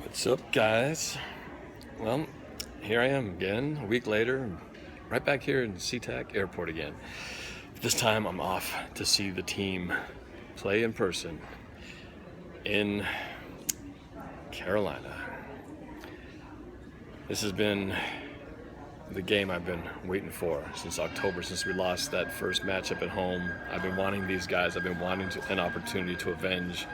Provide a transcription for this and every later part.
What's up, guys? Well, here I am again, a week later, right back here in SeaTac Airport again. This time I'm off to see the team play in person in Carolina. This has been the game I've been waiting for since October, since we lost that first matchup at home. I've been wanting these guys, I've been wanting an opportunity to avenge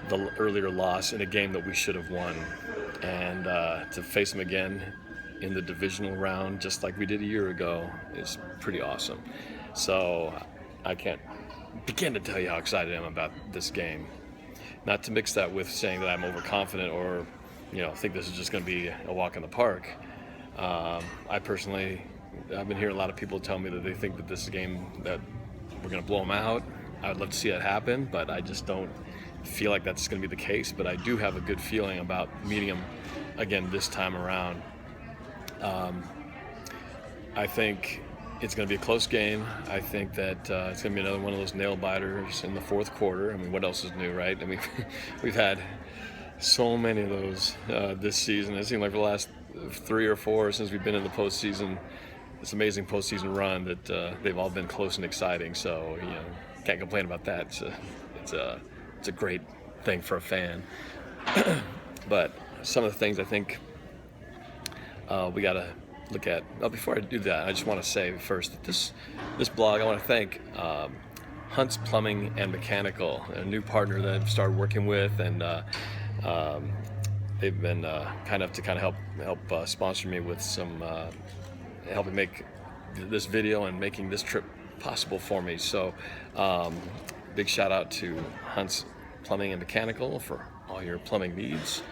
the earlier loss in a game that we should have won, and to face them again in the divisional round just like we did a year ago is pretty awesome. So I can't begin to tell you how excited I am about this game. Not to mix that with saying that I'm overconfident or think this is just going to be a walk in the park. I've been hearing a lot of people tell me that they think that this is a game that we're going to blow them out. I would love to see that happen, but I just don't feel like that's going to be the case. But I do have a good feeling about meeting them again this time around. I think it's going to be a close game. I think that it's going to be another one of those nail biters in the fourth quarter. I mean, what else is new, right? I mean, we've had so many of those this season. It seemed like for the last 3 or 4 since we've been in the postseason, this amazing postseason run, that they've all been close and exciting. So can't complain about that. It's a great thing for a fan. But some of the things I think we got to look at. Before I do that, I just want to say first that this blog, I want to thank Hunt's Plumbing and Mechanical, a new partner that I've started working with, and they've been kind enough to help sponsor me with some helping make this video and making this trip possible for me. So big shout out to Hunt's Plumbing and Mechanical for all your plumbing needs.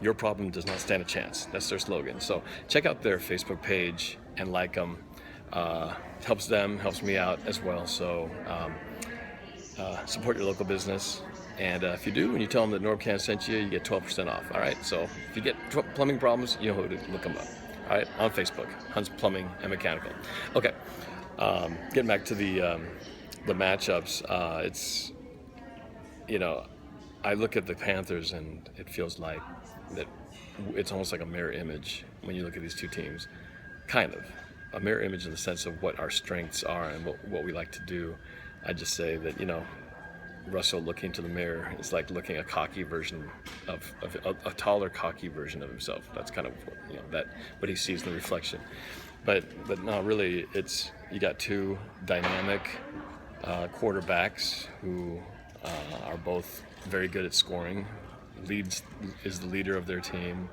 Your problem does not stand a chance. That's their slogan. So check out their Facebook page and like them. Helps them, helps me out as well. So support your local business. And if you do, and you tell them that NorbCan sent you, you get 12% off. All right. So if you get plumbing problems, you know who to look them up. All right, on Facebook, Hunt's Plumbing and Mechanical. Okay, getting back to the matchups. It's I look at the Panthers and it feels like that it's almost like a mirror image when you look at these two teams. Kind of a mirror image in the sense of what our strengths are and what we like to do. I just say that Russell looking to the mirror is like looking a cocky version of a taller, cocky version of himself. That's kind of what he sees in the reflection. But no, really, it's you got two dynamic quarterbacks who are both very good at scoring. Is the leader of their team,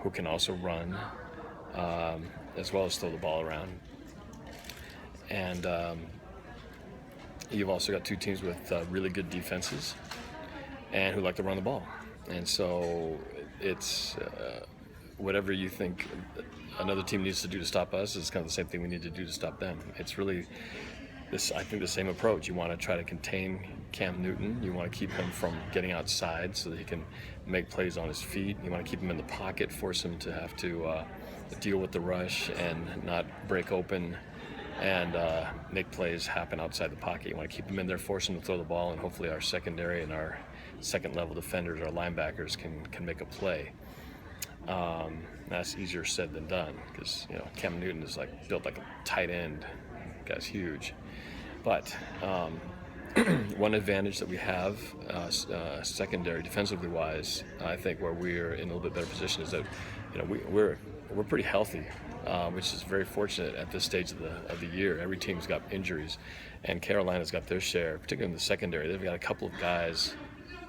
who can also run as well as throw the ball around. And you've also got two teams with really good defenses and who like to run the ball. And so it's whatever you think another team needs to do to stop us is kind of the same thing we need to do to stop them. It's really I think the same approach. You want to try to contain Cam Newton. You want to keep him from getting outside so that he can make plays on his feet. You want to keep him in the pocket, force him to have to deal with the rush and not break open and make plays happen outside the pocket. You want to keep him in there, force him to throw the ball, and hopefully our secondary and our second-level defenders, our linebackers, can make a play. That's easier said than done because Cam Newton is built like a tight end. The guy's huge. But one advantage that we have, secondary, defensively wise, I think where we're in a little bit better position is that we're pretty healthy, which is very fortunate at this stage of the year. Every team's got injuries, and Carolina's got their share, particularly in the secondary. They've got a couple of guys,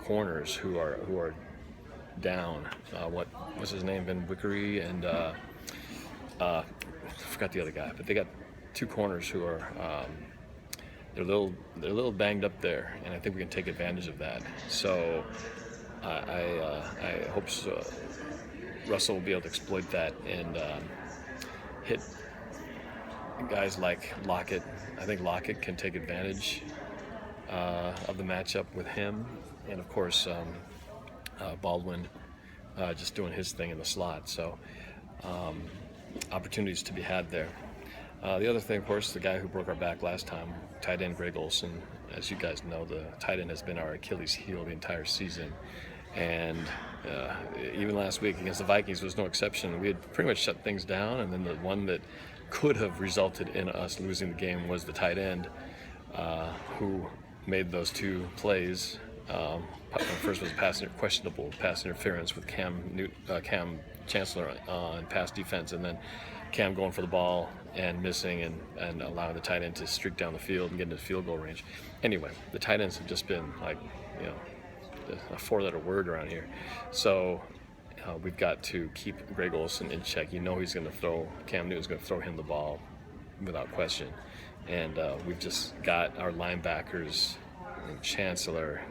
corners, who are down. What's his name? Ben Wickery and I forgot the other guy, but they got two corners who are. They're a little banged up there, and I think we can take advantage of that. So I hope Russell will be able to exploit that and hit guys like Lockett. I think Lockett can take advantage of the matchup with him, and of course Baldwin just doing his thing in the slot. So opportunities to be had there. The other thing, of course, the guy who broke our back last time, tight end Greg Olsen. As you guys know, the tight end has been our Achilles heel the entire season. And even last week against the Vikings was no exception. We had pretty much shut things down, and then the one that could have resulted in us losing the game was the tight end, who made those two plays. First was questionable pass interference with Cam Chancellor on pass defense, and then Cam going for the ball and missing and allowing the tight end to streak down the field and get into field goal range. Anyway, the tight ends have just been like, a four-letter word around here. So we've got to keep Greg Olsen in check. He's going to throw, Cam Newton's going to throw him the ball without question. And we've just got our linebackers, Chancellor,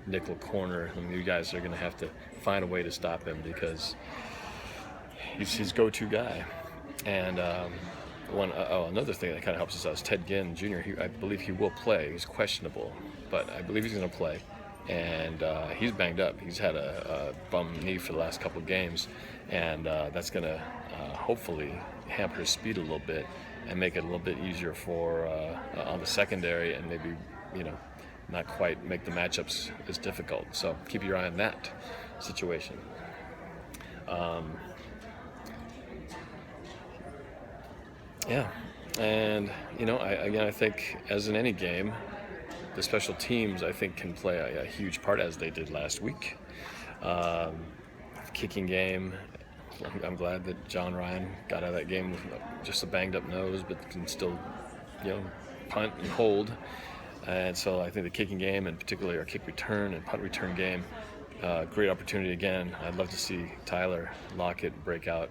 nickel corner. You guys are going to have to find a way to stop him because he's his go-to guy. And another thing that kind of helps us out is Ted Ginn Jr. I believe he will play. He's questionable, but I believe he's going to play. And he's banged up. He's had a bum knee for the last couple of games, and that's going to hopefully hamper his speed a little bit and make it a little bit easier for on the secondary, and maybe not quite make the matchups as difficult. So keep your eye on that situation. And I think as in any game, the special teams, I think, can play a huge part, as they did last week. Kicking game, I'm glad that John Ryan got out of that game with just a banged-up nose, but can still, punt and hold. And so I think the kicking game, and particularly our kick return and punt return game, great opportunity again. I'd love to see Tyler Lockett break out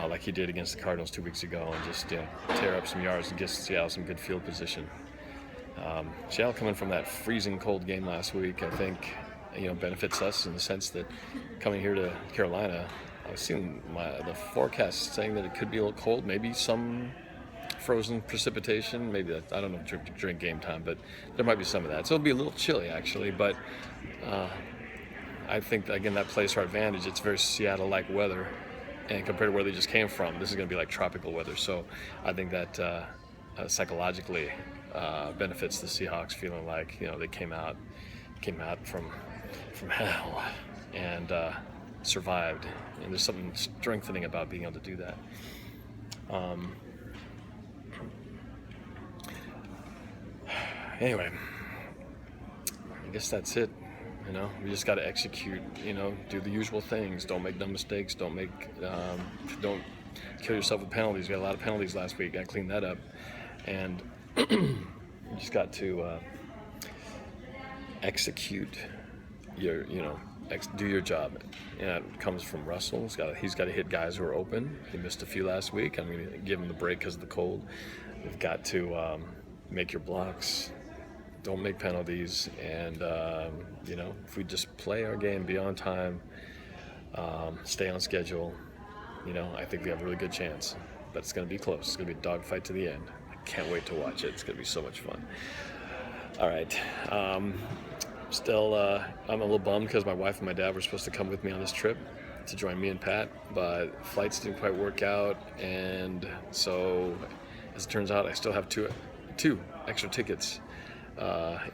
like he did against the Cardinals 2 weeks ago and just tear up some yards and get Seattle some good field position. Seattle coming from that freezing cold game last week, I think, benefits us in the sense that coming here to Carolina, I've seen the forecast saying that it could be a little cold, maybe some frozen precipitation, maybe that, I don't know, during game time, but there might be some of that. So it'll be a little chilly actually, but I think, again, that plays to our advantage. It's very Seattle-like weather, and compared to where they just came from, this is going to be like tropical weather. So I think that psychologically benefits the Seahawks, feeling like they came out from hell and survived, and there's something strengthening about being able to do that. Anyway, I guess that's it. We just got to execute. Do the usual things. Don't make dumb mistakes. Don't kill yourself with penalties. We had a lot of penalties last week. Got to clean that up, and you just got to execute your, do your job. And it comes from Russell. He's got to hit guys who are open. He missed a few last week. I'm going to give him the break because of the cold. We've got to make your blocks. Don't make penalties, and if we just play our game, be on time, stay on schedule, I think we have a really good chance. But it's going to be close. It's going to be a dogfight to the end. I can't wait to watch it. It's going to be so much fun. All right. Still, I'm a little bummed because my wife and my dad were supposed to come with me on this trip to join me and Pat, but flights didn't quite work out, and so as it turns out, I still have two extra tickets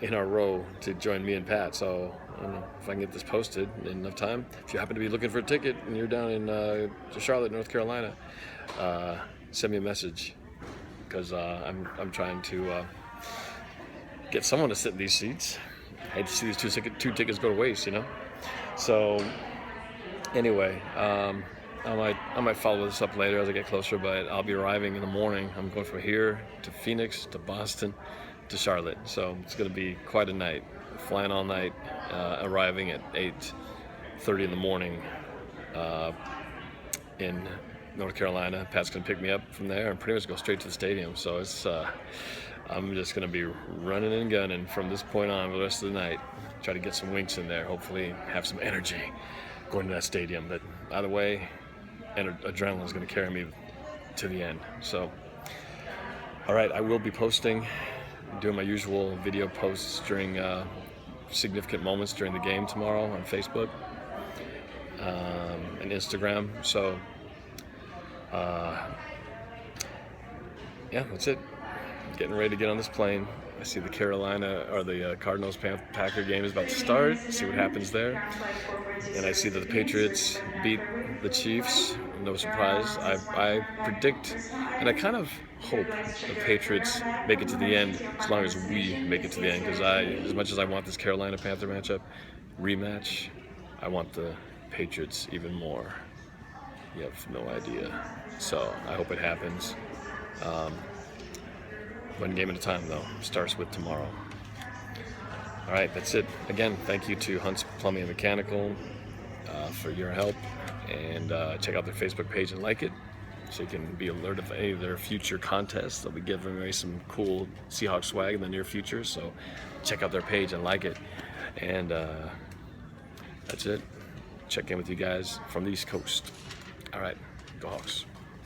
in our row to join me and Pat. So I don't know if I can get this posted in enough time. If you happen to be looking for a ticket and you're down in Charlotte, North Carolina, send me a message, because I'm trying to get someone to sit in these seats. I hate to see these two tickets go to waste, So anyway, I might follow this up later as I get closer, but I'll be arriving in the morning. I'm going from here to Phoenix to Boston to Charlotte, so it's going to be quite a night. Flying all night, arriving at 8:30 in the morning in North Carolina. Pat's going to pick me up from there and pretty much go straight to the stadium. So it's I'm just going to be running and gunning from this point on for the rest of the night. Try to get some winks in there, hopefully have some energy going to that stadium. But either way, adrenaline is going to carry me to the end. So, all right, I will be doing my usual video posts during significant moments during the game tomorrow on Facebook and Instagram. So, yeah, that's it. Getting ready to get on this plane I see the Carolina or the Cardinals Packer game is about to start. See what happens there. And I see that the Patriots beat the Chiefs. No surprise. I predict, and I kind of hope the Patriots make it to the end as long as we make it to the end. Because as much as I want this Carolina Panther matchup rematch, I want the Patriots even more. You have no idea. So I hope it happens. One game at a time, though. Starts with tomorrow. All right, that's it. Again, thank you to Hunt's Plumbing and Mechanical for your help. And check out their Facebook page and like it so you can be alerted of any of their future contests. They'll be giving away some cool Seahawks swag in the near future. So check out their page and like it. And that's it. Check in with you guys from the East Coast. All right, go Hawks.